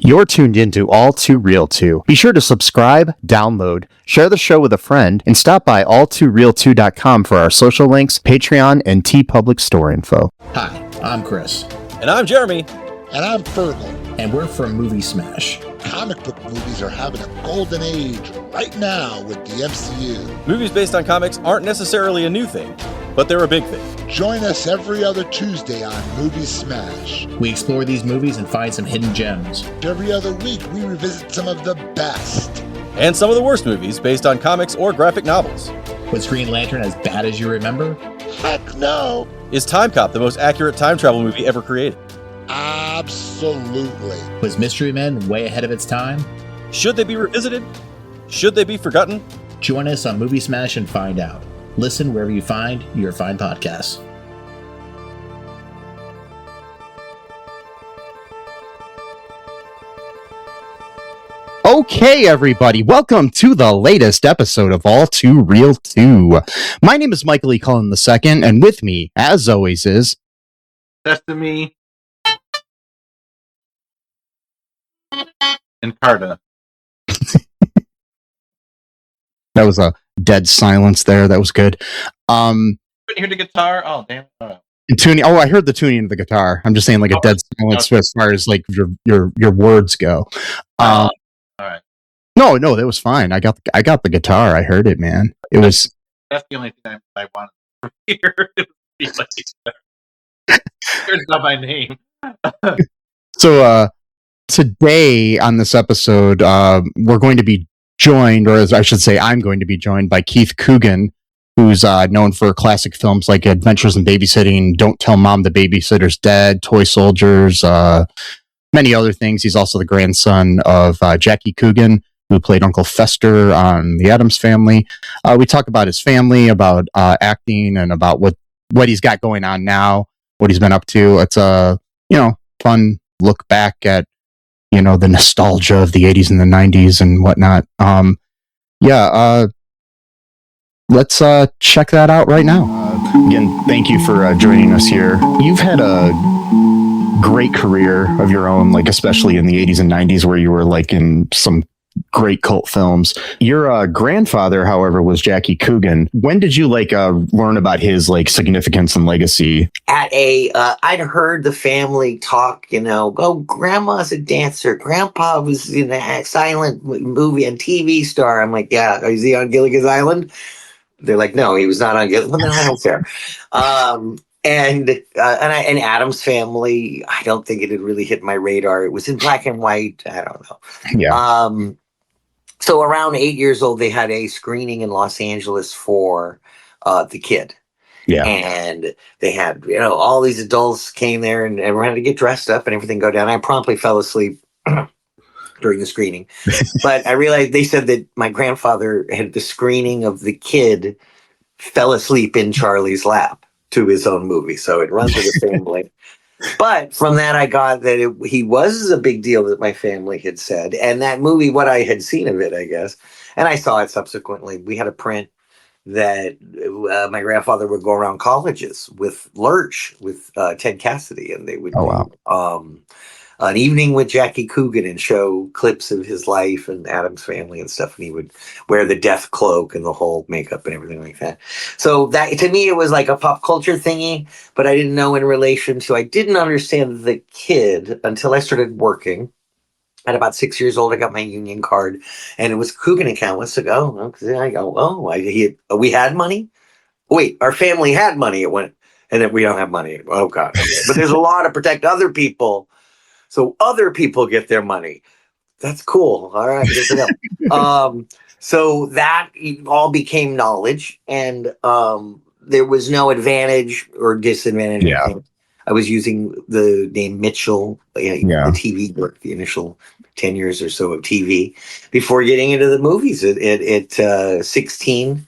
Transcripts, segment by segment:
You're tuned into All2ReelToo. Be sure to subscribe, download, share the show with a friend, and stop by All2ReelToo.com for our social links, Patreon, and TeePublic store info. Hi, I'm Chris. And I'm Jeremy. And I'm Fergal. And we're from Movie Smash. Comic book movies are having a golden age right now with the MCU. Movies based on comics aren't necessarily a new thing, but they're a big thing. Join us every other Tuesday on Movie Smash. We explore these movies and find some hidden gems. Every other week, we revisit some of the best. And some of the worst movies based on comics or graphic novels. Was Green Lantern as bad as you remember? Heck no! Is Time Cop the most accurate time travel movie ever created? Absolutely. Was Mystery Men way ahead of its time? Should they be revisited? Should they be forgotten? Join us on Movie Smash and find out. Listen wherever you find your fine podcasts. Okay, everybody, welcome to the latest episode of All2ReelToo. My name is Michael E. Cullen II, and with me, as always, is... Sesame and Carta. That was a dead silence there. That was good. Couldn't hear the guitar? Oh, damn. Tuning. Oh, I heard the tuning of the guitar. I'm just saying, like a dead silence as far as like your words go. All right. No, that was fine. I got the guitar. I heard it, man. That's the only thing I wanted to hear. Here's not my name. So today on this episode, we're going to be joined, or as I should say, I'm going to be joined by Keith Coogan, who's known for classic films like Adventures in Babysitting, Don't Tell Mom the Babysitter's Dead, Toy Soldiers, many other things. He's also the grandson of Jackie Coogan, who played Uncle Fester on The Addams Family. We talk about his family, about acting, and about what he's got going on now, what he's been up to. It's a fun look back at the nostalgia of the 80s and the 90s and whatnot. Let's check that out right now. Again, thank you for joining us here. You've had a great career of your own, like especially in the 80s and 90s, where you were like in some great cult films. Your grandfather, however, was Jackie Coogan. When did you learn about his significance and legacy? I'd heard the family talk, grandma's a dancer, grandpa was in a silent movie and TV star. I'm like, yeah, is he on Gilligan's Island? They're like, no, he was not on Gilligan's Island. I don't care. And Addams Family, I don't think it had really hit my radar. It was in black and white. I don't know. Yeah. So around 8 years old, they had a screening in Los Angeles for The Kid. Yeah. And they had, all these adults came there and everyone had to get dressed up and everything go down. I promptly fell asleep during the screening. But I realized they said that my grandfather had the screening of The Kid, fell asleep in Charlie's lap to his own movie. So it runs with the family. But from that, I got that he was a big deal that my family had said. And that movie, what I had seen of it, I guess, and I saw it subsequently. We had a print that my grandfather would go around colleges with Lurch, with Ted Cassidy, and they would do an evening with Jackie Coogan and show clips of his life and Addams Family and stuff. And he would wear the death cloak and the whole makeup and everything like that. So that, to me, it was like a pop culture thingy, but I didn't know in relation to, I didn't understand The Kid until I started working. At about 6 years old, I got my union card and it was Coogan account. Let's go. I go, we had money? Wait, our family had money. It went, and then we don't have money. Oh God. But there's a law to protect other people. So other people get their money. That's cool. All right. So that all became knowledge, and there was no advantage or disadvantage. Yeah. I was using the name Mitchell, the TV work, the initial 10 years or so of TV before getting into the movies at 16.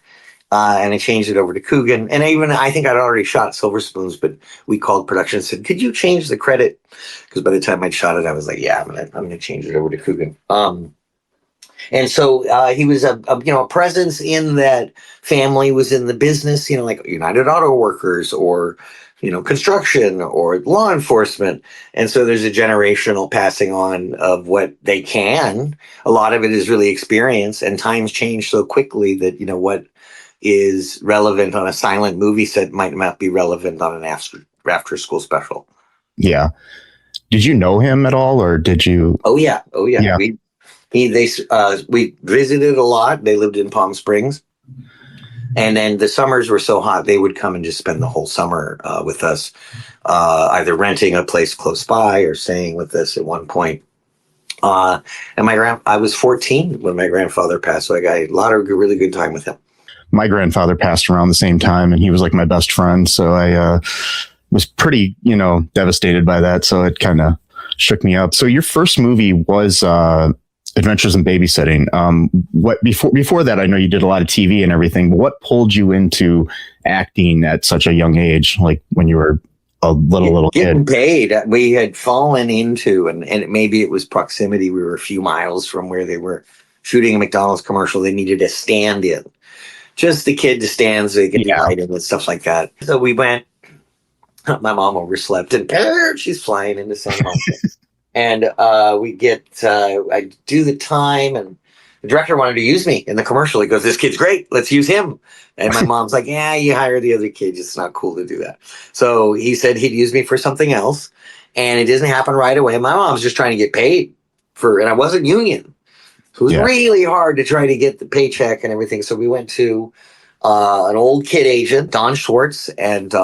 And I changed it over to Coogan. And I think I'd already shot Silver Spoons, but we called production and said, could you change the credit? Because by the time I'd shot it, I was like, yeah, I'm gonna change it over to Coogan. And so he was a presence in that family, was in the business, like United Auto Workers or construction or law enforcement. And so there's a generational passing on of what they can. A lot of it is really experience, and times change so quickly that, what is relevant on a silent movie set might not be relevant on an after school special. Yeah. Did you know him at all, or did you? Oh yeah. Yeah. We visited a lot. They lived in Palm Springs. And then the summers were so hot, they would come and just spend the whole summer with us, either renting a place close by or staying with us at one point. And I was 14 when my grandfather passed, so I got a lot of really good time with him. My grandfather passed around the same time, and he was like my best friend. So I was pretty, devastated by that. So it kind of shook me up. So your first movie was Adventures in Babysitting. What before that, I know you did a lot of TV and everything, but what pulled you into acting at such a young age, like when you were a little getting kid? Paid. We had fallen into, and maybe it was proximity. We were a few miles from where they were shooting a McDonald's commercial. They needed a stand-in, just the kid to stand so they could be hiding and stuff like that. So we went. My mom overslept, and she's flying into San Jose. And we get, I do the time, and the director wanted to use me in the commercial. He goes, "This kid's great. Let's use him." And my mom's like, "Yeah, you hire the other kid. It's not cool to do that." So he said he'd use me for something else, and it didn't happen right away. My mom's just trying to get paid and I wasn't union. So it was really hard to try to get the paycheck and everything. So we went to an old kid agent, Don Schwartz, and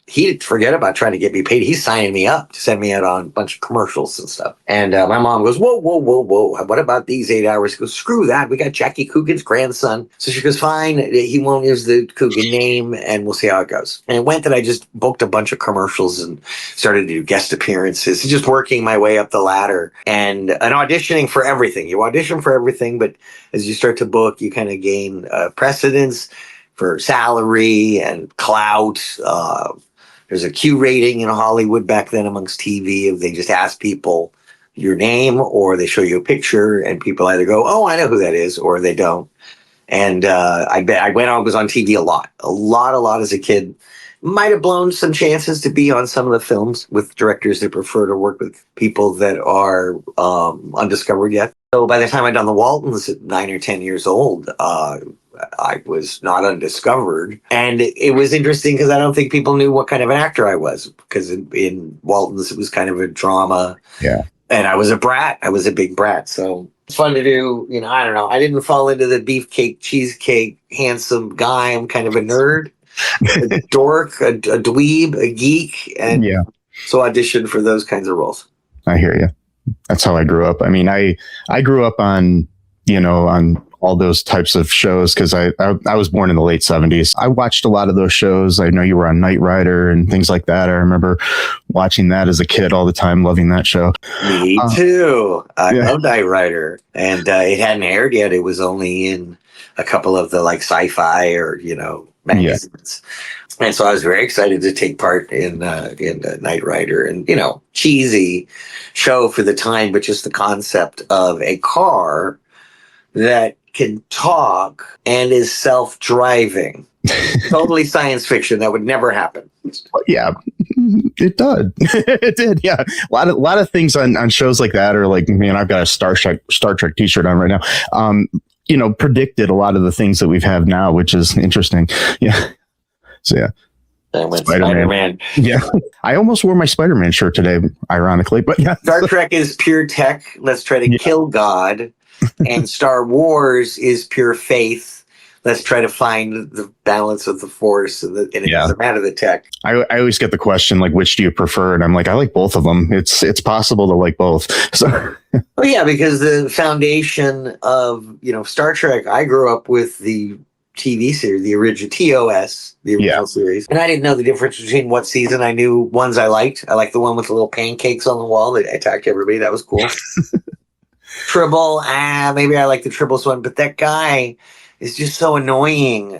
he didn't forget about trying to get me paid. He's signing me up to send me out on a bunch of commercials and stuff. And my mom goes, whoa. What about these 8 hours? He goes, screw that. We got Jackie Coogan's grandson. So she goes, fine. He won't use the Coogan name, and we'll see how it goes. And it went that I just booked a bunch of commercials and started to do guest appearances, just working my way up the ladder and auditioning for everything. You audition for everything, but as you start to book, you kind of gain precedence for salary and clout. There's a Q rating in Hollywood back then amongst TV. They just ask people your name, or they show you a picture, and people either go, "Oh, I know who that is," or they don't. And I was on TV a lot as a kid. Might have blown some chances to be on some of the films with directors that prefer to work with people that are undiscovered yet. So by the time I'd done the Waltons at 9 or 10 years old, I was not undiscovered. And it was interesting because I don't think people knew what kind of an actor I was, because in Waltons, it was kind of a drama. Yeah. And I was a brat. I was a big brat. So it's fun to do. I don't know. I didn't fall into the beefcake, cheesecake, handsome guy. I'm kind of a nerd, a dork, a dweeb, a geek. And so auditioned for those kinds of roles. I hear you. That's how I grew up. I mean, I grew up on all those types of shows because I was born in the late 70s. I watched a lot of those shows. I know you were on Knight Rider and things like that. I remember watching that as a kid all the time, loving that show. Me too. I love Knight Rider. And it hadn't aired yet. It was only in a couple of the sci-fi or, magazines. Yeah. And so I was very excited to take part in Knight Rider, and, cheesy show for the time, but just the concept of a car that can talk and is self-driving. Totally science fiction. That would never happen. Yeah, it did. It did. Yeah, a lot of things on shows like that are like, man, I've got a Star Trek t-shirt on right now. Predicted a lot of the things that we've had now, which is interesting. Yeah. So yeah. And with Spider-Man. Yeah. I almost wore my Spider-Man shirt today, ironically, but yeah. Star Trek is pure tech. Let's try to kill God. And Star Wars is pure faith. Let's try to find the balance of the Force, and it doesn't matter the tech. I always get the question, like, which do you prefer? And I'm like, I like both of them. It's possible to like both. So, well, yeah, because the foundation of Star Trek, I grew up with the TV series, the original TOS, the original series, and I didn't know the difference between what season. I knew ones I liked. I liked the one with the little pancakes on the wall that attacked everybody. That was cool. Tribble, maybe I like the Tribbles one, but that guy is just so annoying.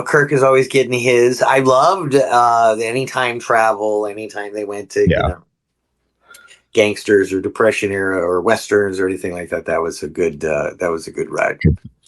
Kirk is always getting his. I loved the anytime travel, anytime they went to gangsters or Depression era or westerns or anything like that. That was a good ride.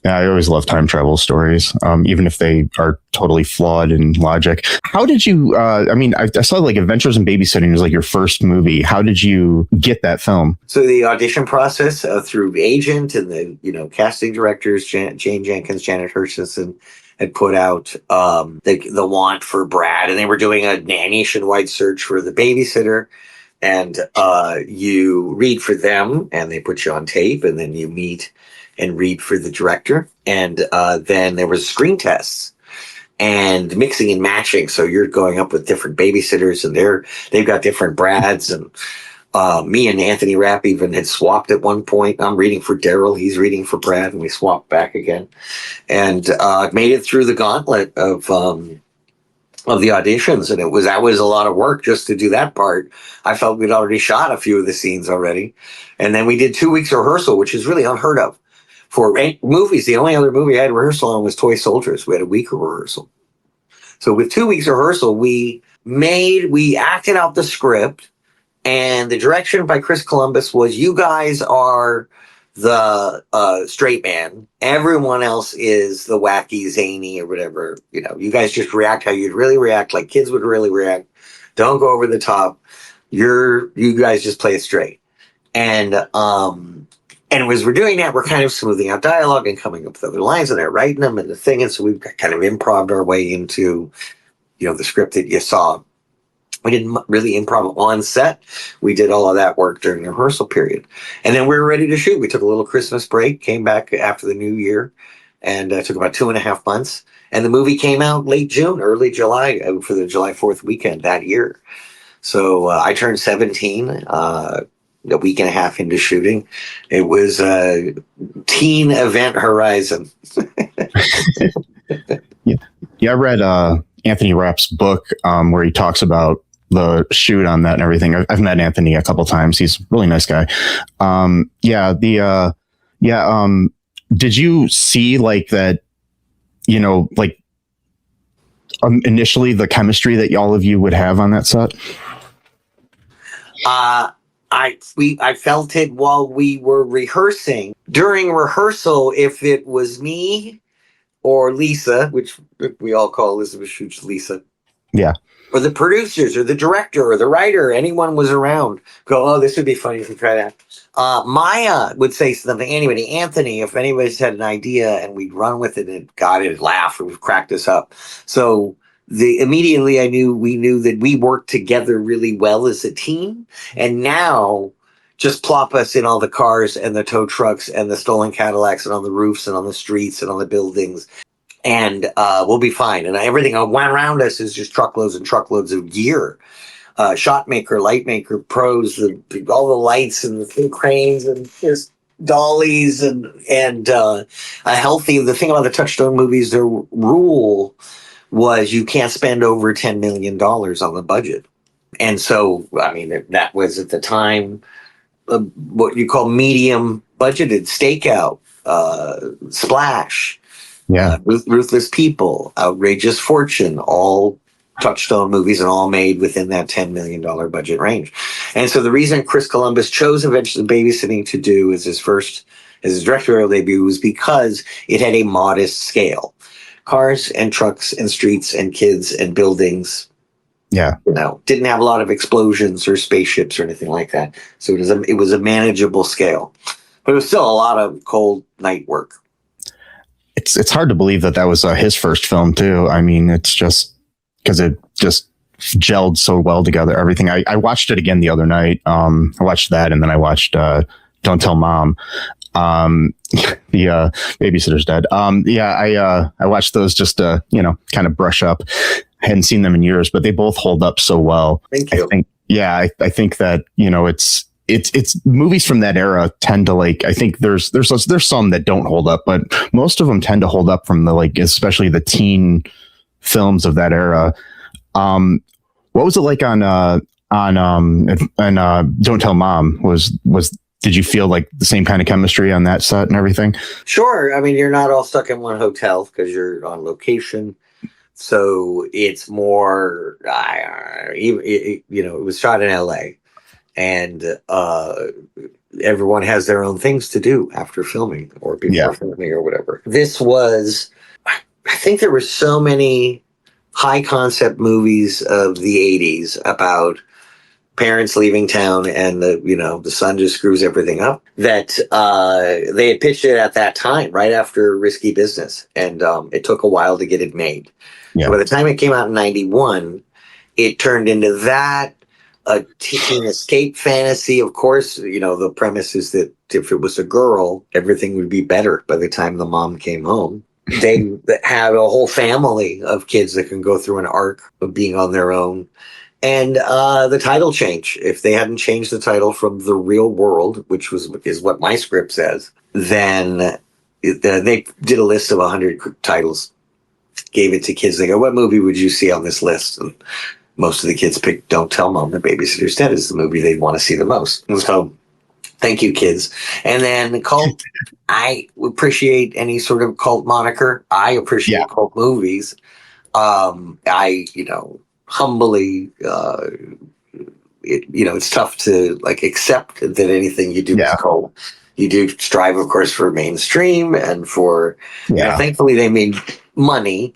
Yeah, I always love time travel stories, even if they are totally flawed in logic. How did you? I saw like Adventures in Babysitting was like your first movie. How did you get that film? So the audition process through agent and the casting directors, Jane Jenkins, Janet Hutchinson, had put out the want for Brad, and they were doing a nationwide search for the babysitter. And you read for them, and they put you on tape, and then you meet and read for the director. And then there was screen tests and mixing and matching. So you're going up with different babysitters, and they've got different Brads. And me and Anthony Rapp even had swapped at one point. I'm reading for Daryl, he's reading for Brad, and we swapped back again. And made it through the gauntlet of the auditions, and that was a lot of work just to do that part. I felt we'd already shot a few of the scenes already, and then we did 2 weeks rehearsal, which is really unheard of for movies. The only other movie I had rehearsal on was Toy Soldiers. We had a week of rehearsal. So with 2 weeks rehearsal, we acted out the script, and the direction by Chris Columbus was, you guys are the straight man, everyone else is the wacky, zany, or whatever. You guys just react how you'd really react, like kids would really react. Don't go over the top. You guys just play it straight. And as we're doing that, we're kind of smoothing out dialogue and coming up with other lines, and they're writing them and the thing. And so we've kind of improv our way into the script that you saw. We didn't really improv on set. We did all of that work during the rehearsal period. And then we were ready to shoot. We took a little Christmas break, came back after the new year, and took about 2.5 months. And the movie came out late June, early July, for the July 4th weekend that year. So I turned 17 a week and a half into shooting. It was a teen event horizon. Yeah, I read Anthony Rapp's book where he talks about the shoot on that and everything. I've met Anthony a couple times. He's a really nice guy. Did you see like that, initially the chemistry that all of you would have on that set? I felt it while we were rehearsing. During rehearsal, if it was me or Lisa, which we all call Elizabeth Shooch Lisa. Yeah. Or the producers or the director or the writer, anyone was around, go, oh, this would be funny if we try that. Maya would say something. Anthony, if anybody's had an idea and we'd run with it and got it, laugh, and we've cracked us up. So immediately we knew that we worked together really well as a team. And now just plop us in all the cars and the tow trucks and the stolen Cadillacs and on the roofs and on the streets and on the buildings. And we'll be fine. And everything around us is just truckloads and truckloads of gear. Shot maker, light maker, pros, all the lights and the cranes and just dollies and a healthy. The thing about the Touchstone movies, their rule was you can't spend over $10 million on the budget. And so, that was at the time what you call medium budgeted. Stakeout, Splash. Yeah, Ruthless People, Outrageous Fortune, all Touchstone movies and all made within that $10 million budget range. And so the reason Chris Columbus chose Adventures in Babysitting to do as his directorial debut was because it had a modest scale. Cars and trucks and streets and kids and buildings. Yeah. Didn't have a lot of explosions or spaceships or anything like that. So it was a manageable scale. But it was still a lot of cold night work. It's hard to believe that was his first film too. It's just because it just gelled so well together. Everything. I watched it again the other night. I watched that, and then I watched Don't Tell Mom. The Babysitter's Dead. I watched those just to kind of brush up. Hadn't seen them in years, but they both hold up so well. Thank you. I think that it's movies from that era tend to I think there's some that don't hold up, but most of them tend to hold up from especially the teen films of that era. What was it like on Don't Tell Mom? Did you feel like the same kind of chemistry on that set and everything? Sure. You're not all stuck in one hotel because you're on location. So it's more, it was shot in LA. and everyone has their own things to do after filming or before filming or whatever. This was, I think there were so many high concept movies of the 80s about parents leaving town and the son just screws everything up, that they had pitched it at that time, right after Risky Business. And it took a while to get it made. Yeah. So by the time it came out in 91, it turned into that, a teen escape fantasy. Of course, the premise is that if it was a girl, everything would be better by the time the mom came home. They have a whole family of kids that can go through an arc of being on their own. And the title change, if they hadn't changed the title from The Real World, which is what my script says, then they did a list of 100 titles, gave it to kids. They go, what movie would you see on this list? And most of the kids picked Don't Tell Mom the Babysitter's Dead is the movie they'd want to see the most. And so, thank you, kids. And then cult, I appreciate any sort of cult moniker. I appreciate cult movies. Humbly, it's tough to accept that anything you do is cult. You do strive, of course, for mainstream and for, thankfully they made money,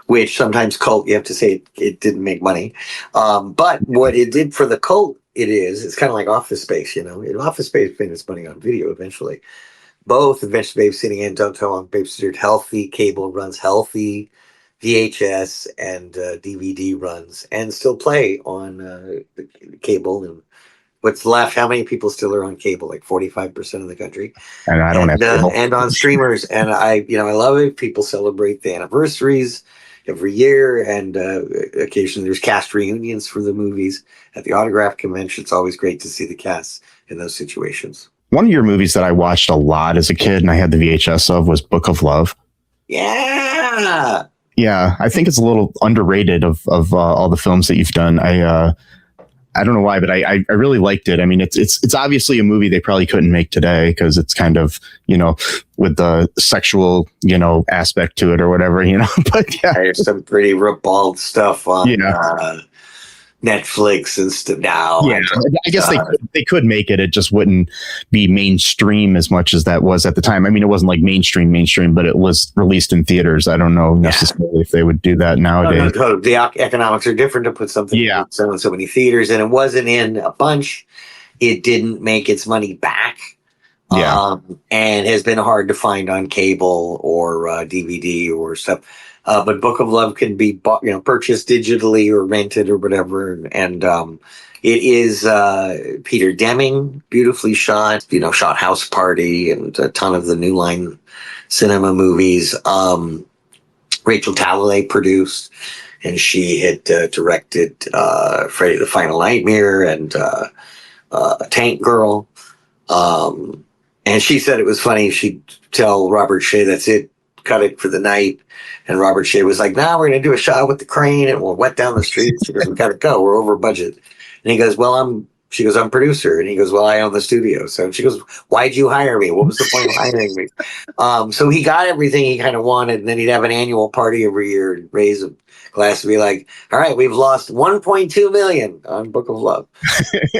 which sometimes cult, you have to say it didn't make money. But what it did for the cult, it's kind of like Office Space, Office Space made its money on video eventually. Both eventually Babysitting and Don't Tell Mom Babysitter healthy, cable runs healthy, VHS and DVD runs, and still play on the cable. And what's left? How many people still are on cable? Like 45% of the country. And I don't have cable. And on streamers. And I love it. People celebrate the anniversaries every year, and occasionally there's cast reunions for the movies at the autograph convention. It's always great to see the cast in those situations. One of your movies that I watched a lot as a kid, and I had the VHS of, was Book of Love. Yeah. Yeah, I think it's a little underrated of all the films that you've done. I don't know why, but I really liked it. I mean, it's obviously a movie they probably couldn't make today because it's kind of, with the sexual, aspect to it or whatever, but yeah. There's some pretty ribald stuff on Netflix and stuff now. Yeah, I guess they could make it. It just wouldn't be mainstream as much as that was at the time. I mean, it wasn't like mainstream, but it was released in theaters. I don't know necessarily if they would do that nowadays. No, the economics are different to put something in so many theaters, and it wasn't in a bunch. It didn't make its money back. And has been hard to find on cable or DVD or stuff. But Book of Love can be bought, purchased digitally or rented or whatever. And it is Peter Deming, beautifully shot, shot House Party and a ton of the New Line Cinema movies. Rachel Talalay produced, and she had directed Freddy the Final Nightmare and Tank Girl. And she said it was funny. She'd tell Robert Shea, that's it, cut it for the night. And Robert Shea was like, we're going to do a shot with the crane and we'll wet down the street. She goes, we got to go. We're over budget. And he goes, she goes, I'm producer. And he goes, well, I own the studio. So she goes, why'd you hire me? What was the point of hiring me? So he got everything he kind of wanted. And then he'd have an annual party every year and raise a glass to be like, all right, we've lost $1.2 million on Book of Love.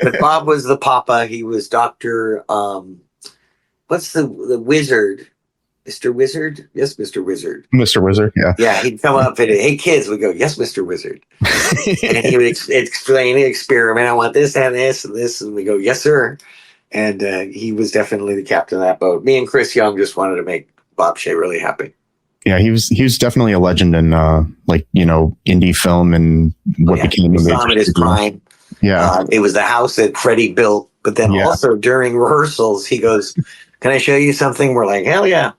But Bob was the papa. He was Dr. What's the wizard? Mr. Wizard? Yes, Mr. Wizard. Mr. Wizard, yeah. Yeah, he'd come up and, hey, kids, we go, yes, Mr. Wizard. And he would explain the experiment. I want this and this and this. And we go, yes, sir. And he was definitely the captain of that boat. Me and Chris Young just wanted to make Bob Shea really happy. Yeah, he was definitely a legend in indie film and what became of his prime. Yeah. It was the house that Freddie built. But then also during rehearsals, he goes, can I show you something? We're like, hell yeah.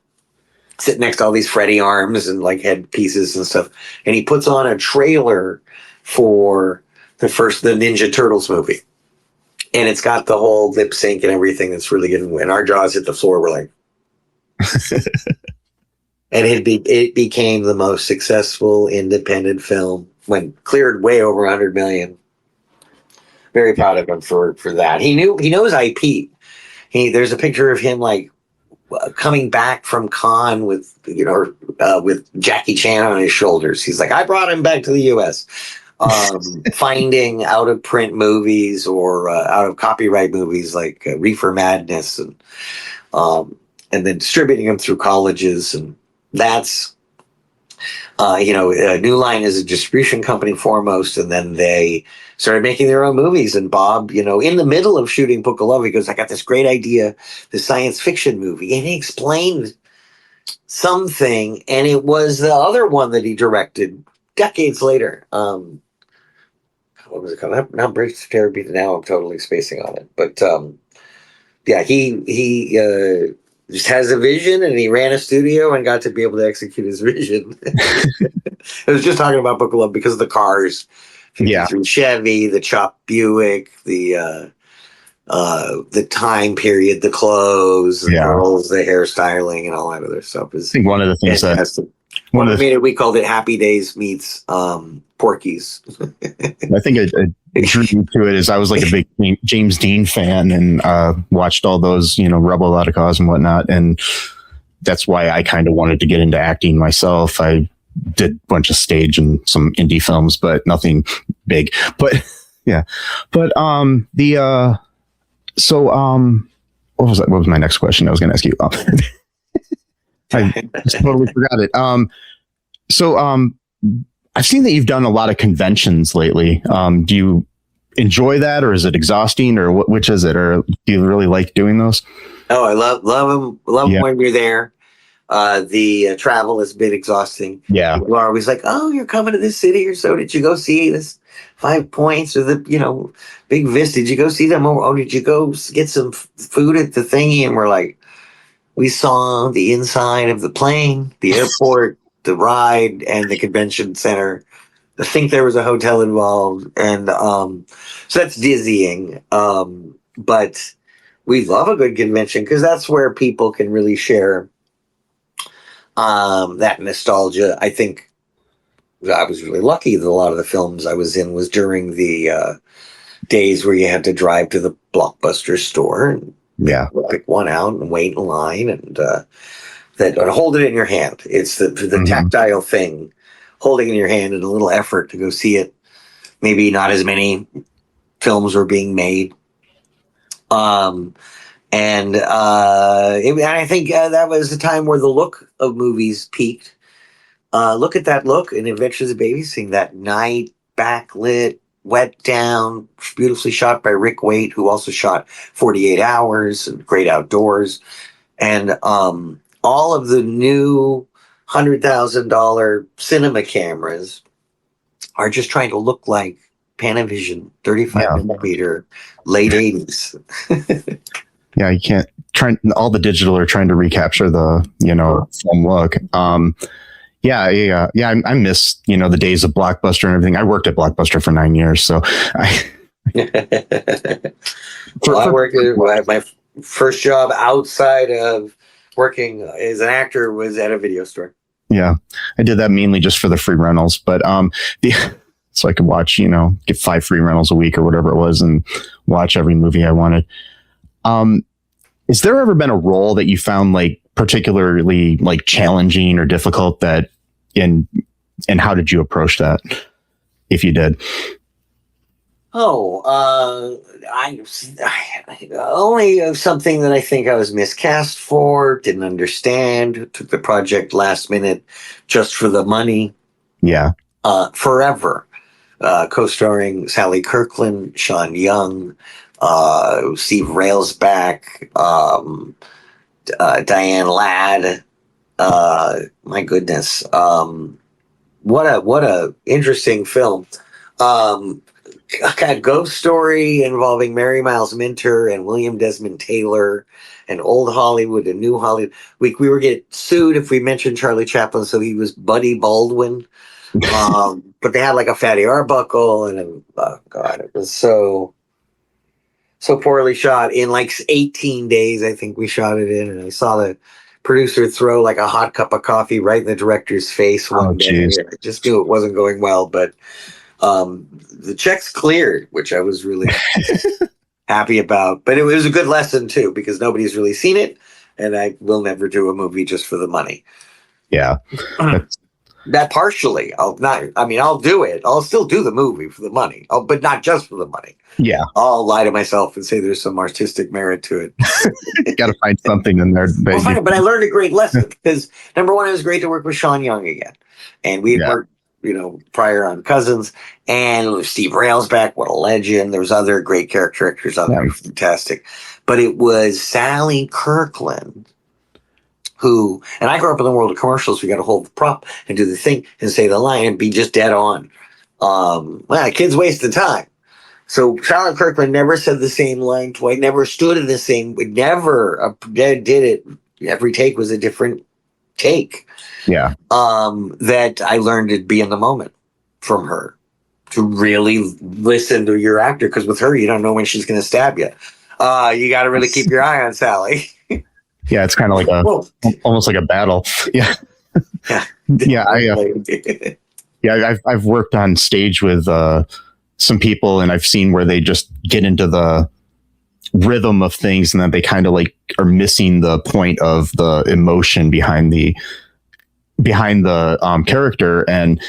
Sit next to all these Freddy arms and head pieces and stuff. And he puts on a trailer for the Ninja Turtles movie. And it's got the whole lip sync and everything that's really good. And our jaws hit the floor. We're like, and it became the most successful independent film when cleared way over 100 million. Very proud of him for that. He knows IP. There's a picture of him coming back from Cannes with Jackie Chan on his shoulders. He's like, I brought him back to the U.S. finding out of print movies or out of copyright movies like Reefer Madness, and then distributing them through colleges. And that's, New Line is a distribution company foremost, and then they started making their own movies. And Bob, in the middle of shooting Book of Love, he goes, I got this great idea, the science fiction movie. And he explained something, and it was the other one that he directed decades later. What was it called? Not Bridge Therapy. Now I'm totally spacing on it. But he just has a vision, and he ran a studio and got to be able to execute his vision. I was just talking about Book of Love because of the cars. Yeah. Chevy, the chopped Buick, the time period, the clothes, the girls, the hairstyling, and all that other stuff. I think one of the things we called it Happy Days meets Porky's. I think it drew me to it is I was like a big James Dean fan and watched all those, Rebel Without a Cause and whatnot. And that's why I kind of wanted to get into acting myself. I did a bunch of stage and some indie films, but nothing big. But yeah. But what was that? What was my next question I was going to ask you? I just totally forgot it. I've seen that you've done a lot of conventions lately. Do you enjoy that, or is it exhausting, or which is it? Or do you really like doing those? Oh, I love them. Love them when you're there. The travel is a bit exhausting. Yeah. People are always like, oh, you're coming to this city, or so. Did you go see this 5 Points or the, Big Vista? Did you go see them? Oh, did you go get some food at the thingy? And we're like, we saw the inside of the plane, the airport, the ride, and the convention center. I think there was a hotel involved. And so that's dizzying. But we love a good convention because that's where people can really share that nostalgia. I think I was really lucky that a lot of the films I was in was during the days where you had to drive to the Blockbuster store and pick one out and wait in line and hold it in your hand. It's the tactile thing, holding it in your hand, and a little effort to go see it. Maybe not as many films were being made. And I think that was the time where the look of movies peaked. Look at that look in Adventures of Babysitting, that night, backlit, wet down, beautifully shot by Rick Waite, who also shot 48 Hours and Great Outdoors. And all of the new $100,000 cinema cameras are just trying to look like Panavision 35 millimeter late 80s. Yeah, you can't all the digital are trying to recapture the, film look. I miss, the days of Blockbuster and everything. I worked at Blockbuster for 9 years. So I worked at my first job outside of working as an actor was at a video store. Yeah, I did that mainly just for the free rentals, but so I could watch, get 5 free rentals a week or whatever it was and watch every movie I wanted. Has there ever been a role that you found like particularly like challenging or difficult and how did you approach that? If you did? I only something that I think I was miscast for, didn't understand, took the project last minute just for the money. Yeah. Forever. Co-starring Sally Kirkland, Sean Young, Steve Railsback, Diane Ladd. My goodness. What a interesting film. A ghost story involving Mary Miles Minter and William Desmond Taylor and old Hollywood and new Hollywood. We were get sued if we mentioned Charlie Chaplin, so he was Buddy Baldwin. But they had like a Fatty Arbuckle, and oh god, it was so poorly shot. In like 18 days, I think we shot it in, and I saw the producer throw like a hot cup of coffee right in the director's face one day. I just knew it wasn't going well, but the checks cleared, which I was really happy about. But it was a good lesson too, because nobody's really seen it, and I will never do a movie just for the money. Yeah. That partially. I'll do it. I'll still do the movie for the money, but not just for the money. Yeah. I'll lie to myself and say there's some artistic merit to it. Got to find something in there. Well, fine, but I learned a great lesson because number one, it was great to work with Sean Young again. And we had worked, prior on Cousins, and Steve Railsback, what a legend. There was other great character actors out there, fantastic. But it was Sally Kirkland who, and I grew up in the world of commercials. We got to hold the prop and do the thing and say the line and be just dead on. Kids wasting time. So Charlotte Kirkland never said the same line twice, never stood in the same, never did it. Every take was a different take. Yeah. That I learned to be in the moment from her, to really listen to your actor. Because with her, you don't know when she's going to stab you. You got to really keep your eye on Sally. Yeah, it's kind of like almost like a battle. Yeah. I've worked on stage with some people, and I've seen where they just get into the rhythm of things, and then they kind of like are missing the point of the emotion behind the character. And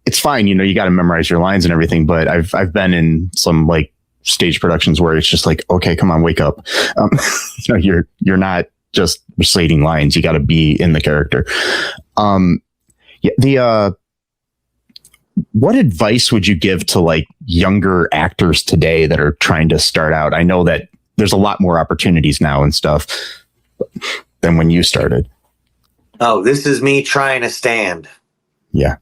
it's fine, you got to memorize your lines and everything. But I've been in some like stage productions where it's just like, okay, come on, wake up. You're not just reciting lines. You got to be in the character. What advice would you give to like younger actors today that are trying to start out? I know that there's a lot more opportunities now and stuff than when you started. Oh, this is me trying to stand. Yeah.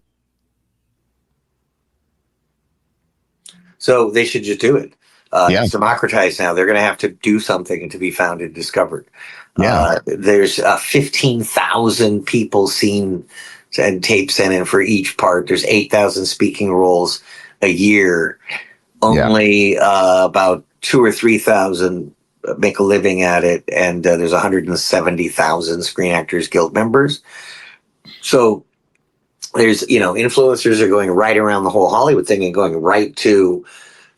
So they should just do it. It's democratized now. They're going to have to do something to be found and discovered. Yeah. There's 15,000 people seen and tapes sent in for each part. There's 8,000 speaking roles a year. Only about 2,000 or 3,000 make a living at it, and there's 170,000 Screen Actors Guild members. So there's, influencers are going right around the whole Hollywood thing and going right to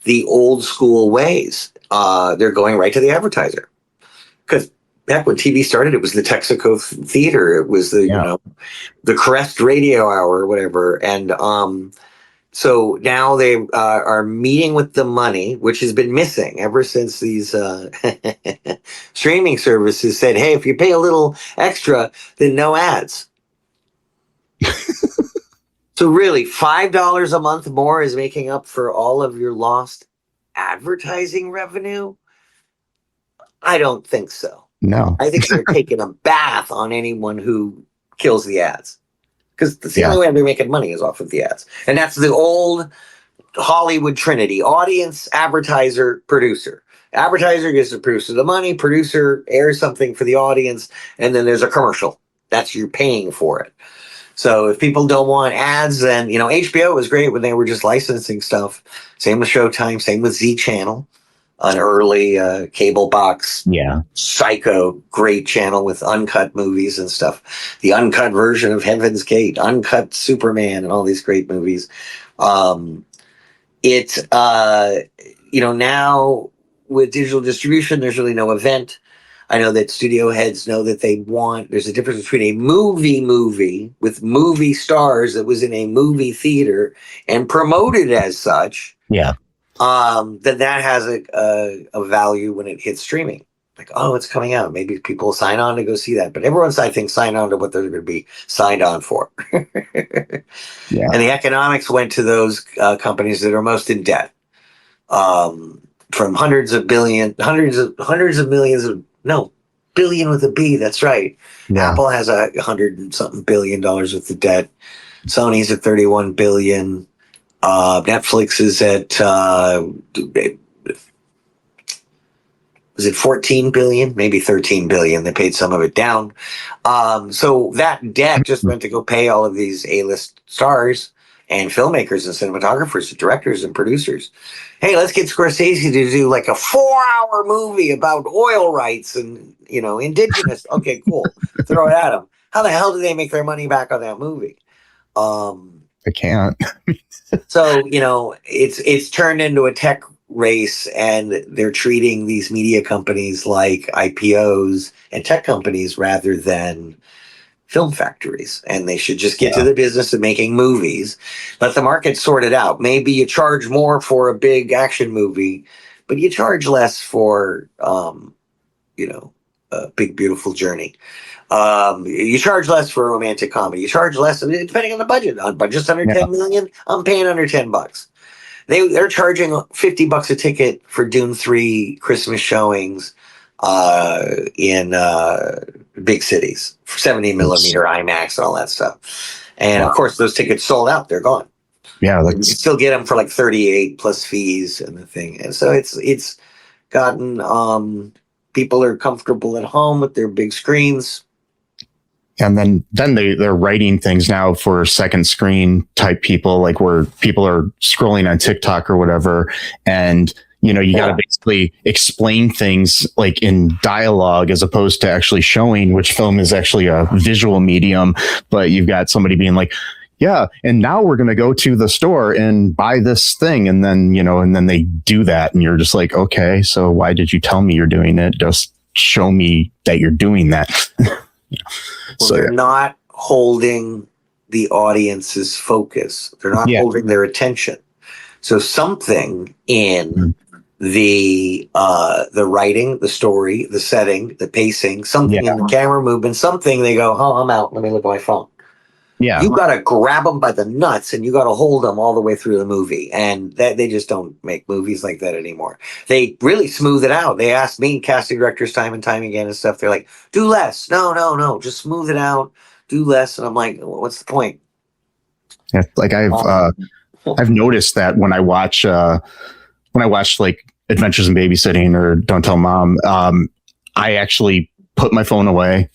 the old school ways. They're going right to the advertiser. Because back when TV started, it was the Texaco Theater. It was the, the Crest Radio Hour or whatever. And so now they are meeting with the money, which has been missing ever since these streaming services said, hey, if you pay a little extra, then no ads. So really, $5 a month more is making up for all of your lost advertising revenue? I don't think so. No. I think they're taking a bath on anyone who kills the ads. Because that's the only way they're making money is off of the ads. And that's the old Hollywood trinity: audience, advertiser, producer. Advertiser gets the producer the money, producer airs something for the audience, and then there's a commercial. That's you're paying for it. So if people don't want ads, then, HBO was great when they were just licensing stuff. Same with Showtime, same with Z Channel, an early cable box. Yeah. Psycho, great channel with uncut movies and stuff. The uncut version of Heaven's Gate, uncut Superman, and all these great movies. Now with digital distribution, there's really no event. I know that studio heads know that there's a difference between a movie with movie stars that was in a movie theater and promoted as such. Yeah. That has a value when it hits streaming. Like, oh, it's coming out. Maybe people sign on to go see that. But everyone's, I think, signed on to what they're going to be signed on for. Yeah. And the economics went to those companies that are most in debt. From hundreds of millions billion with a B. That's right. Yeah. Apple has $100 and something billion worth of debt. Sony's at $31 billion. Netflix is at was it 14 billion? Maybe 13 billion. They paid some of it down. So that debt just went to go pay all of these A-list stars and filmmakers and cinematographers and directors and producers. Hey, let's get Scorsese to do like a 4-hour movie about oil rights and, indigenous. Okay, cool. Throw it at them. How the hell do they make their money back on that movie? I can't. So, it's turned into a tech race, and they're treating these media companies like IPOs and tech companies rather than film factories, and they should just get to the business of making movies. Let the market sort it out. Maybe you charge more for a big action movie, but you charge less for, a Big Beautiful Journey. You charge less for a romantic comedy. You charge less, depending on the budget. On budgets under 10 million, I'm paying under $10. They're charging $50 a ticket for Dune 3 Christmas showings in big cities, 70 millimeter IMAX and all that stuff. And of course, those tickets sold out; they're gone. Yeah, you can still get them for like 38 plus fees and the thing. And so it's gotten people are comfortable at home with their big screens. And then they're writing things now for second screen type people, like where people are scrolling on TikTok or whatever. And, you got to basically explain things like in dialogue as opposed to actually showing, which film is actually a visual medium. But you've got somebody being like, yeah, and now we're going to go to the store and buy this thing. And then, and then they do that. And you're just like, okay, so why did you tell me you're doing it? Just show me that you're doing that. So they're not holding the audience's focus. They're not holding their attention. So something in the writing, the story, the setting, the pacing, something in the camera movement, something they go, oh, I'm out. Let me look at my phone. Yeah, you got to grab them by the nuts and you got to hold them all the way through the movie. And that they just don't make movies like that anymore. They really smooth it out. They asked me, casting directors, time and time again and stuff. They're like, do less. No. Just smooth it out. Do less. And I'm like, well, what's the point? Yeah, like I've noticed that when I watch like Adventures in Babysitting or Don't Tell Mom, I actually put my phone away,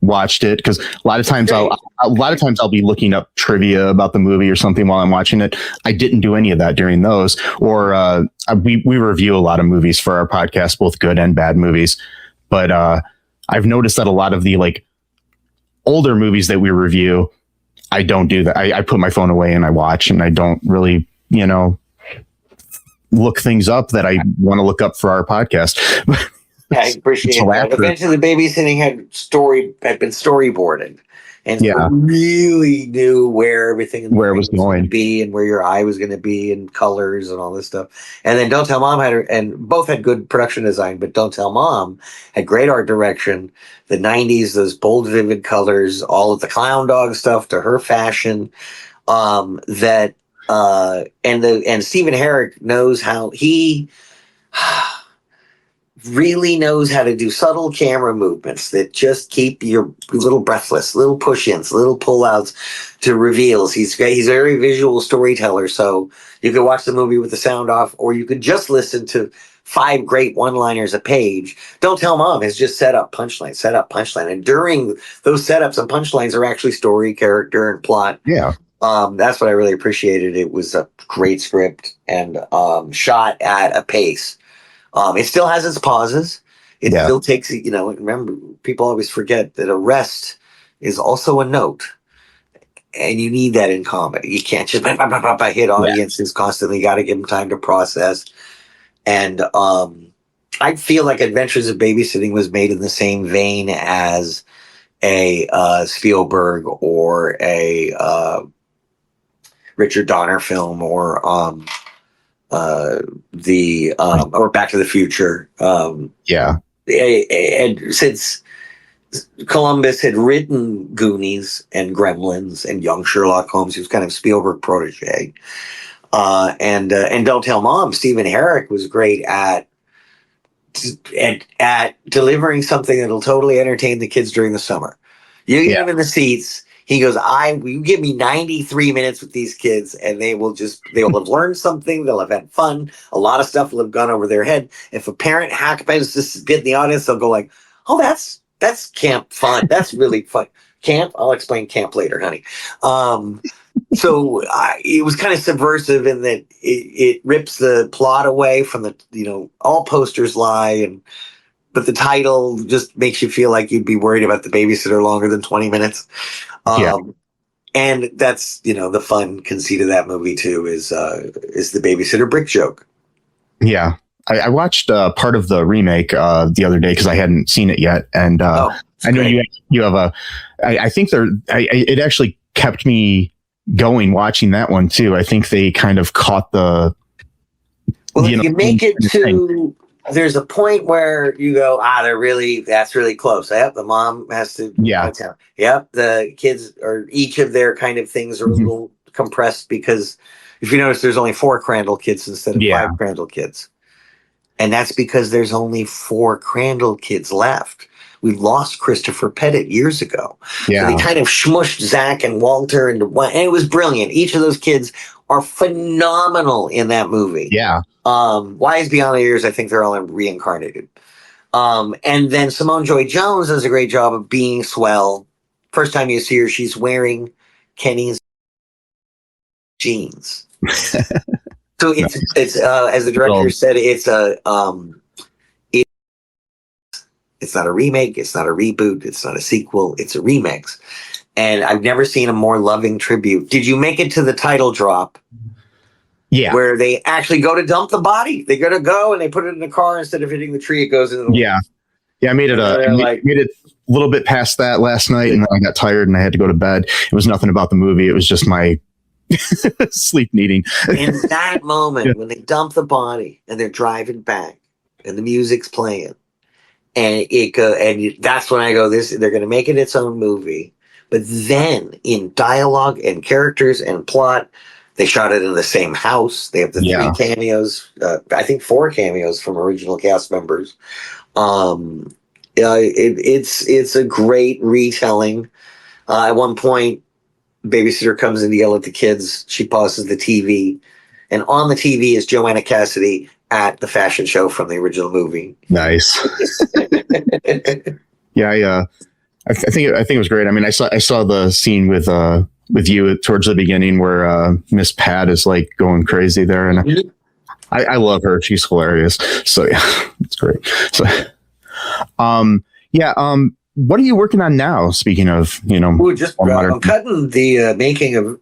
watched it, because a lot of times I'll be looking up trivia about the movie or something while I'm watching it. I didn't do any of that during those. Or we review a lot of movies for our podcast, both good and bad movies. But I've noticed that a lot of the like older movies that we review, I don't do that. I put my phone away and I watch, and I don't really, look things up that I want to look up for our podcast. I appreciate that. Eventually, the Babysitting had been storyboarded, and so really knew where everything in the was going to be, and where your eye was going to be, and colors and all this stuff. And then Don't Tell Mom and both had good production design, but Don't Tell Mom had great art direction. The '90s, those bold, vivid colors, all of the clown dog stuff to her fashion. And Stephen Herrick knows how he. Really knows how to do subtle camera movements that just keep your little breathless, little push-ins, little pull-outs to reveals. He's a very visual storyteller, so you could watch the movie with the sound off, or you could just listen to 5 great one-liners a page. Don't Tell Mom has just set up punchline, and during those setups and punchlines are actually story, character, and plot. Yeah. That's what I really appreciated. It was a great script and shot at a pace. It still has its pauses. It still takes, remember, people always forget that a rest is also a note. And you need that in comedy. You can't just hit audiences constantly. You got to give them time to process. And I feel like Adventures of Babysitting was made in the same vein as a Spielberg or a Richard Donner film or or Back to the Future. And since Columbus had written Goonies and Gremlins and Young Sherlock Holmes, he was kind of Spielberg protege. And Don't Tell Mom, Stephen Herrick was great at delivering something that'll totally entertain the kids during the summer. You get them in the seats. He goes, you give me 93 minutes with these kids and they will have learned something. They'll have had fun. A lot of stuff will have gone over their head. If a parent happens to get in the audience, they'll go like, oh, that's camp fun. That's really fun. Camp? I'll explain camp later, honey. So it was kind of subversive in that it rips the plot away from the, all posters lie, but the title just makes you feel like you'd be worried about the babysitter longer than 20 minutes. And that's, the fun conceit of that movie too, is the babysitter brick joke. Yeah. I watched part of the remake the other day because I hadn't seen it yet. And I know you have a. I think it actually kept me going watching that one too. I think they kind of caught the. Well, if you make it to, there's a point where you go, that's really close. Yep, the mom has to. Yeah. Yep, the kids are, each of their kind of things are a little compressed because if you notice, there's only 4 Crandall kids instead of 5 Crandall kids. And that's because there's only 4 Crandall kids left. We lost Christopher Pettit years ago. Yeah. So they kind of smushed Zach and Walter into one, and it was brilliant. Each of those kids are phenomenal in that movie. Yeah. Wise Beyond the Years, I think they're all reincarnated. And then Simone Joy-Jones does a great job of being swell. First time you see her, she's wearing Kenny's jeans. So it's as the director said, it's not a remake, it's not a reboot, it's not a sequel, it's a remix. And I've never seen a more loving tribute. Did you make it to the title drop? Yeah. Where they actually go to dump the body. They're gonna go and they put it in the car instead of hitting the tree, it goes into the woods. Yeah, I made it made it a little bit past that last night, and then I got tired and I had to go to bed. It was nothing about the movie, it was just my sleep needing. In that moment when they dump the body and they're driving back and the music's playing and that's when I go, they're going to make it its own movie. But then in dialogue and characters and plot, they shot it in the same house. They have the 3 cameos, I think 4 cameos from original cast members. It's a great retelling. At one point, Babysitter comes in to yell at the kids. She pauses the TV, and on the TV is Joanna Cassidy at the fashion show from the original movie. Nice. Yeah, I think it was great. I mean, I saw the scene with you towards the beginning where Miss Pat is like going crazy there, and I love her. She's hilarious. So yeah, it's great. So, what are you working on now? Speaking of, I'm cutting the making of.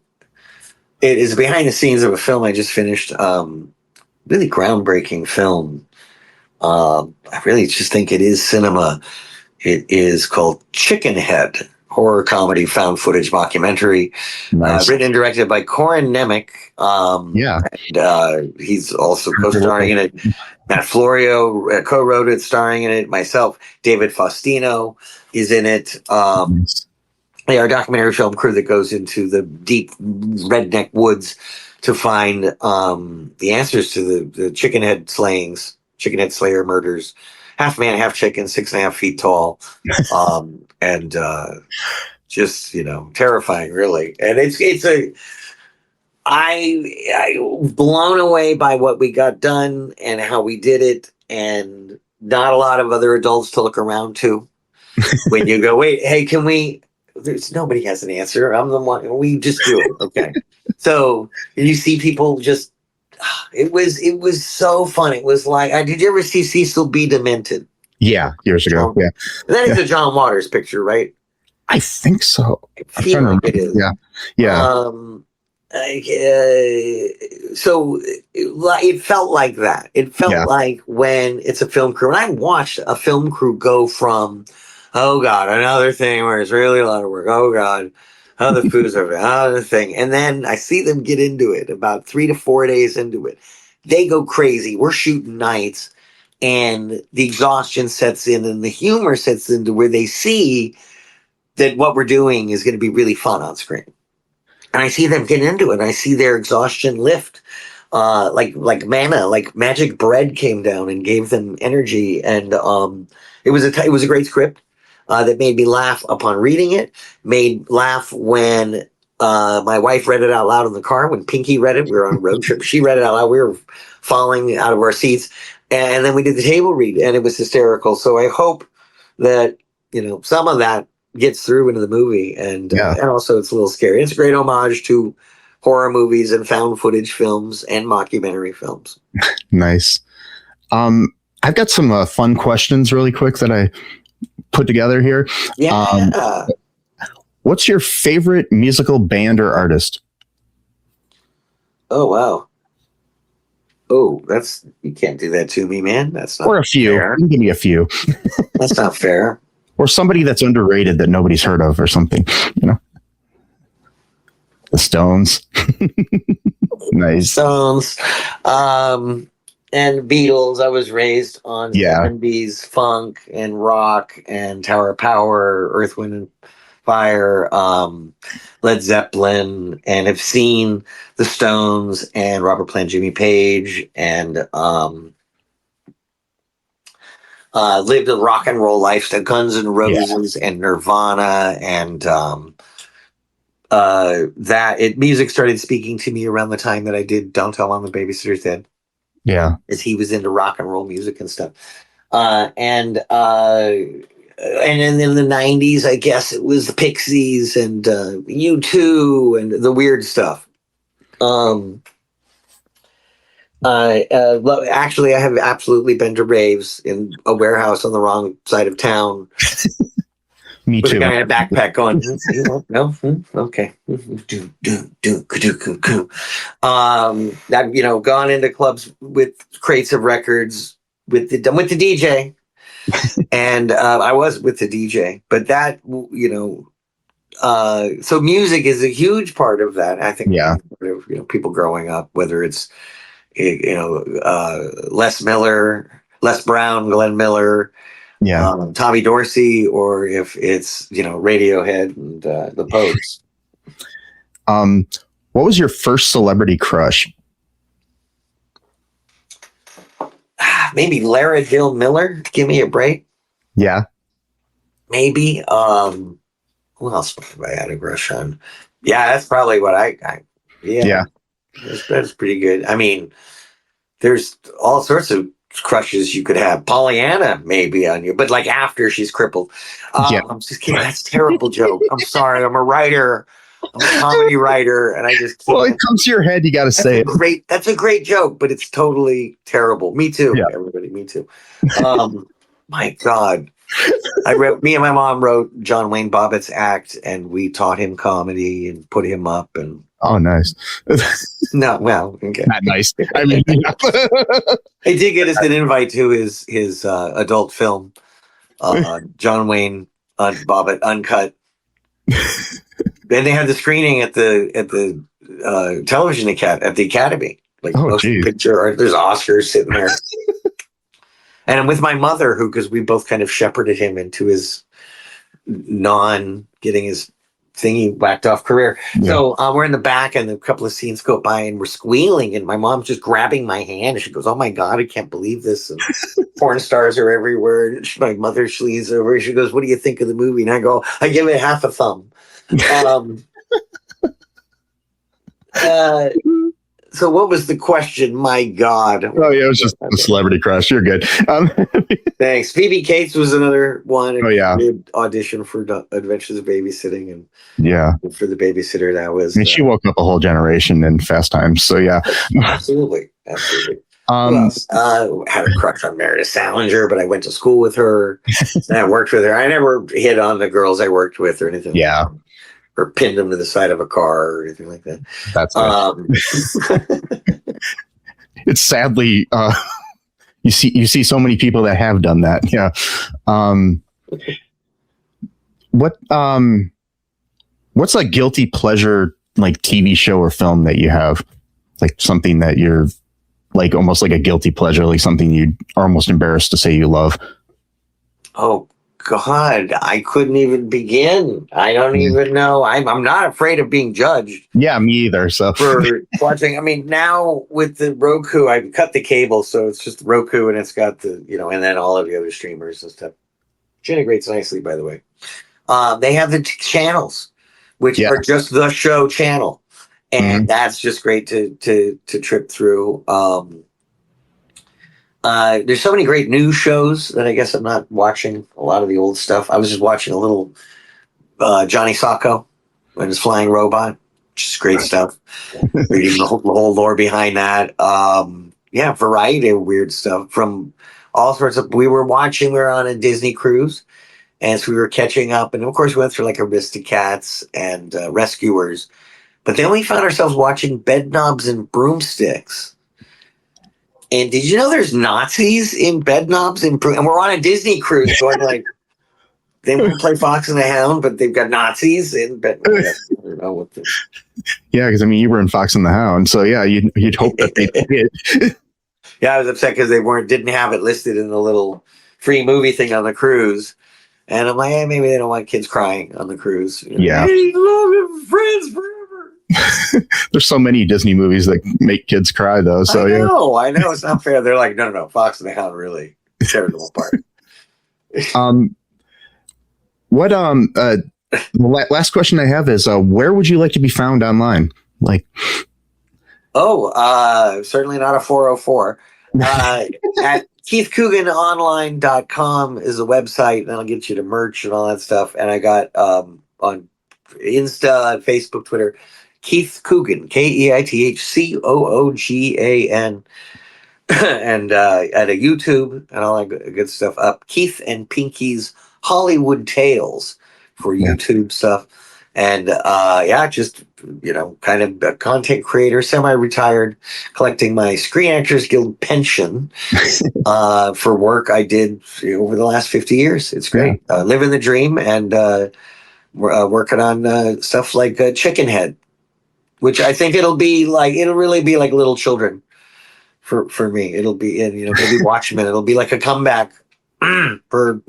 It is behind the scenes of a film I just finished. Really groundbreaking film. I really just think it is cinema. It is called Chicken Head, horror comedy found footage mockumentary. Nice. Written and directed by Corin Nemec. And he's also co-starring in it. Matt Florio co-wrote it, starring in it. Myself, David Faustino is in it. They are a documentary film crew that goes into the deep redneck woods to find the answers to the chicken head slayer murders. Half man, half chicken, 6.5 feet tall. And just, terrifying, really. And I blown away by what we got done and how we did it, and not a lot of other adults to look around to. When you go, wait, hey, can we? Nobody has an answer. I'm the one. We just do it, okay? So you see people just. It was so fun. It was like, did you ever see Cecil B. Demented? Yeah, years ago. Yeah, that is a John Waters picture, right? I think so. I feel like it is. Yeah. So it felt like that. It felt like when it's a film crew, and I watched a film crew go from, oh God, another thing where it's really a lot of work. Oh God, other foods are another thing. And then I see them get into it about 3 to 4 days into it. They go crazy. We're shooting nights, and the exhaustion sets in and the humor sets into where they see that what we're doing is going to be really fun on screen. And I see them get into it. And I see their exhaustion lift, like manna, like magic bread came down and gave them energy. And it was a great script that made me laugh upon reading it. Made laugh when my wife read it out loud in the car. When Pinky read it, we were on a road trip. She read it out loud. We were falling out of our seats. And then we did the table read, and it was hysterical. So I hope that some of that gets through into the movie, and also it's a little scary. It's a great homage to horror movies and found footage films and mockumentary films. Nice. I've got some fun questions really quick that I put together here. What's your favorite musical band or artist? Oh wow. Oh, you can't do that to me, man. That's not or a few. fair. You can give me a few. That's not fair. or somebody that's underrated that nobody's heard of or something, you know. The Stones. Nice. Stones. And Beatles. I was raised on 70s funk and rock and Tower of Power, Earth, Wind and Fire, Led Zeppelin, and have seen the Stones and Robert Plant, Jimmy Page, and lived a rock and roll lifestyle, Guns N' Roses and Nirvana, and music started speaking to me around the time that I did Don't Tell Mom the Babysitter's Dead. Yeah. As he was into rock and roll music and stuff. And in the 90s, I guess it was the Pixies and U2 and the weird stuff. Actually, I have absolutely been to raves in a warehouse on the wrong side of town. Me with too. a guy in a backpack going, no, okay. I've gone into clubs with crates of records with the DJ, and I was with the DJ. But that so music is a huge part of that. I think. Yeah. People growing up, whether it's Les Miller, Les Brown, Glenn Miller. Yeah. Tommy Dorsey, or if it's Radiohead and the Pogues. What was your first celebrity crush? Maybe Lara Jill Miller. Give me a break. Yeah. Maybe. Who else have I had a crush on? Yeah, that's probably what I Yeah. That's pretty good. I mean, there's all sorts of crushes you could have. Pollyanna maybe on you, but like after she's crippled. I'm just kidding. That's a terrible joke. I'm sorry. I'm a writer. I'm a comedy writer, and I just can't. Well, it comes to your head. You got to say it. That's a great joke, but it's totally terrible. Me too. Yeah. Everybody, me too. My God. Me and my mom wrote John Wayne Bobbitt's act, and we taught him comedy and put him up. And oh, nice. No, well, okay. Not nice. I mean, I did get us an invite to his adult film, John Wayne Bobbitt Uncut. Then they had the screening at the television at the Academy, like motion picture. There's Oscars sitting there. And I'm with my mother, because we both kind of shepherded him into his getting his thingy whacked off career. Yeah. So we're in the back, and a couple of scenes go by, and we're squealing, and my mom's just grabbing my hand, and she goes, "Oh my God, I can't believe this!" And porn stars are everywhere. And my mother leans over. She goes, "What do you think of the movie?" And I go, "I give it half a thumb." So what was the question? My God. Oh, yeah, it was just a celebrity crush. You're good. Thanks. Phoebe Cates was another one. Oh, yeah. Did audition for Adventures of Babysitting. And for the Babysitter, that was... I mean, she woke up a whole generation in Fast Times, so yeah. Absolutely. Had a crush on Meredith Salinger, but I went to school with her. And I worked with her. I never hit on the girls I worked with or anything. Yeah. Like that. Or pinned them to the side of a car or anything like that. That's it's sadly you see so many people that have done that. Yeah. What's a guilty pleasure like TV show or film that you have? Like something that you're like almost like a guilty pleasure, like something you are almost embarrassed to say you love. Oh God, I couldn't even begin. I don't even know. I'm not afraid of being judged. Yeah, me either. So for watching, I mean, now with the Roku, I've cut the cable, so it's just Roku, and it's got the and then all of the other streamers and stuff. Which integrates nicely, by the way. They have the channels, which are just the show channel, and that's just great to trip through. There's so many great new shows that I guess I'm not watching a lot of the old stuff. I was just watching a little Johnny Sacco and his flying robot, which is great stuff. Reading the whole lore behind that. Variety of weird stuff from all sorts of. We were on a Disney cruise, and so we were catching up, and of course we went through like Aristocats and Rescuers, but then we found ourselves watching Bedknobs and Broomsticks. And did you know there's Nazis in Bedknobs and we're on a Disney cruise going like, they won't play Fox and the Hound, but they've got Nazis in. But I don't know what the... Yeah, because I mean, you were in Fox and the Hound, so yeah, you'd hope that they did. Yeah, I was upset because they didn't have it listed in the little free movie thing on the cruise, and I'm like, hey, maybe they don't want kids crying on the cruise. Yeah, hey, love him, friends forever. There's so many Disney movies that make kids cry, though. So I know it's not fair. They're like, no, Fox and the Hound really tear them apart. What the last question I have is, where would you like to be found online? Like, certainly not a 404. At KeithCooganOnline.com is a website, and that'll get you to merch and all that stuff. And I got on Insta, Facebook, Twitter, Keith Coogan, KeithCoogan, and at a YouTube and all that good stuff up. Keith and Pinky's Hollywood Tales for YouTube stuff. And just, kind of a content creator, semi-retired, collecting my Screen Actors Guild pension for work I did over the last 50 years. It's great. Living the dream, and working on stuff like Chicken Head, which I think it'll really be like little children for me. It'll be maybe Watchmen. It'll be like a comeback for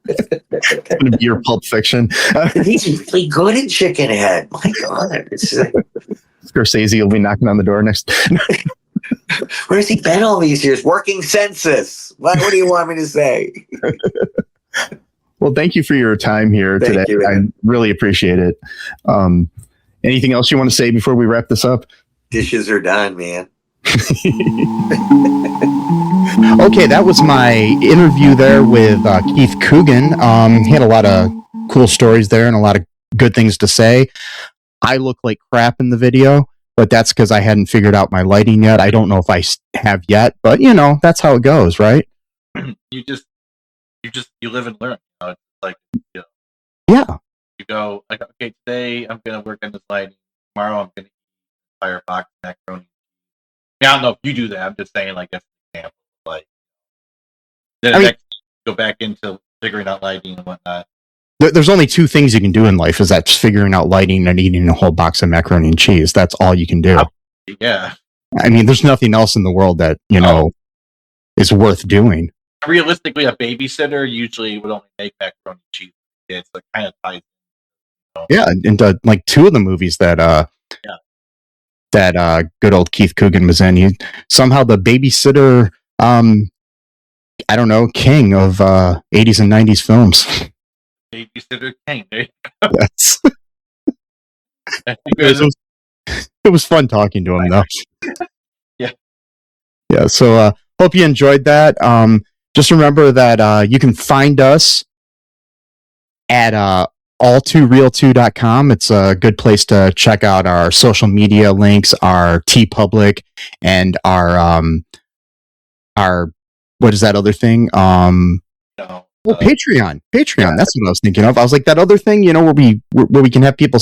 it's gonna be your Pulp Fiction. He's really good at Chicken Head. My God, Scorsese will be knocking on the door next. Where's he been all these years? Working census. What do you want me to say? Well, thank you for your time here today. I really appreciate it. Anything else you want to say before we wrap this up? Dishes are done, man. Okay, that was my interview there with Keith Coogan. He had a lot of cool stories there and a lot of good things to say. I look like crap in the video, but that's because I hadn't figured out my lighting yet. I don't know if I have yet, but that's how it goes, right? You live and learn. It's like, yeah. You go like, okay, today I'm gonna work on this lighting. Tomorrow I'm gonna eat Firefox macaroni. I don't know if you do that. I'm just saying, like, as an example, like, then next go back into figuring out lighting and whatnot. There's only two things you can do in life: is that figuring out lighting and eating a whole box of macaroni and cheese. That's all you can do. Yeah. I mean, there's nothing else in the world that is worth doing. Realistically, a babysitter usually would only make macaroni and cheese. It's like kind of ties. Yeah, into like two of the movies that that good old Keith Coogan was in. He somehow the babysitter, I don't know, king of 80s and 90s films. Babysitter king. There you go. Yes. It was fun talking to him, though. Yeah. So hope you enjoyed that. Just remember that you can find us at all2reeltoo.com. It's a good place to check out our social media links, our TeePublic, and our what is that other thing? Patreon. That's what I was thinking of. I was like, that other thing, where we can have people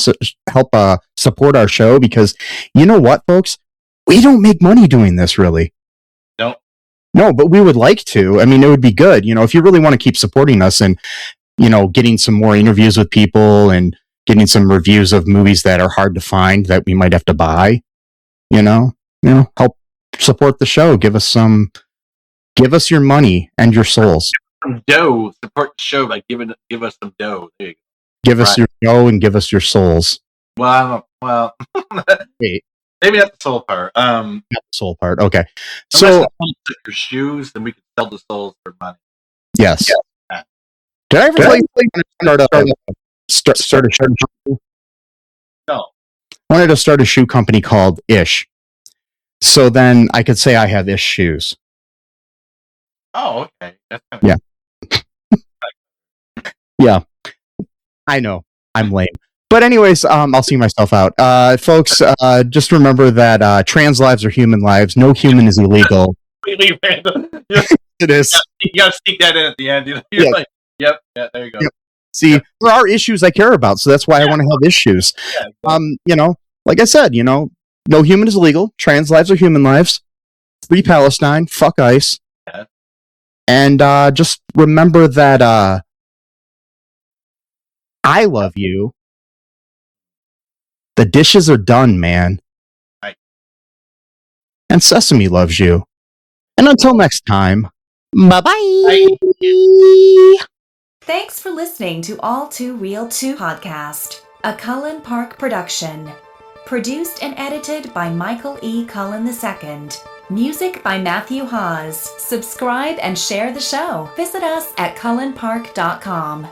help support our show, because you know what, folks, we don't make money doing this, really. No, but we would like to. I mean, it would be good, if you really want to keep supporting us and getting some more interviews with people and getting some reviews of movies that are hard to find that we might have to buy, help support the show. Give us your money and your souls. Some dough. Support the show by give us some dough. There you go. Give us your dough and give us your souls. Well, Wait. Maybe not the soul part. Not the soul part. Okay. So your shoes, then we can sell the souls for money. Yes. Yeah. Did I ever tell you start a shoe? No. I wanted to start a shoe company called Ish. So then I could say I have Ish shoes. Oh, okay. That's kind of yeah. I know. I'm lame. But anyways, I'll see myself out. Folks, just remember that trans lives are human lives. No human is illegal. Completely random. It is. You gotta sneak that in at the end. You're like, yep, there you go. Yep. See, there are issues I care about, so that's why I want to have issues. Yeah, like I said, no human is illegal. Trans lives are human lives. Free Palestine. Fuck ICE. Yeah. And just remember that I love you. The dishes are done, man. Right. And Sesame loves you. And until next time, bye-bye. Thanks for listening to All2ReelToo's podcast, a Cullen Park production. Produced and edited by Michael E. Cullen II. Music by Matthew Hawes. Subscribe and share the show. Visit us at cullenpark.com.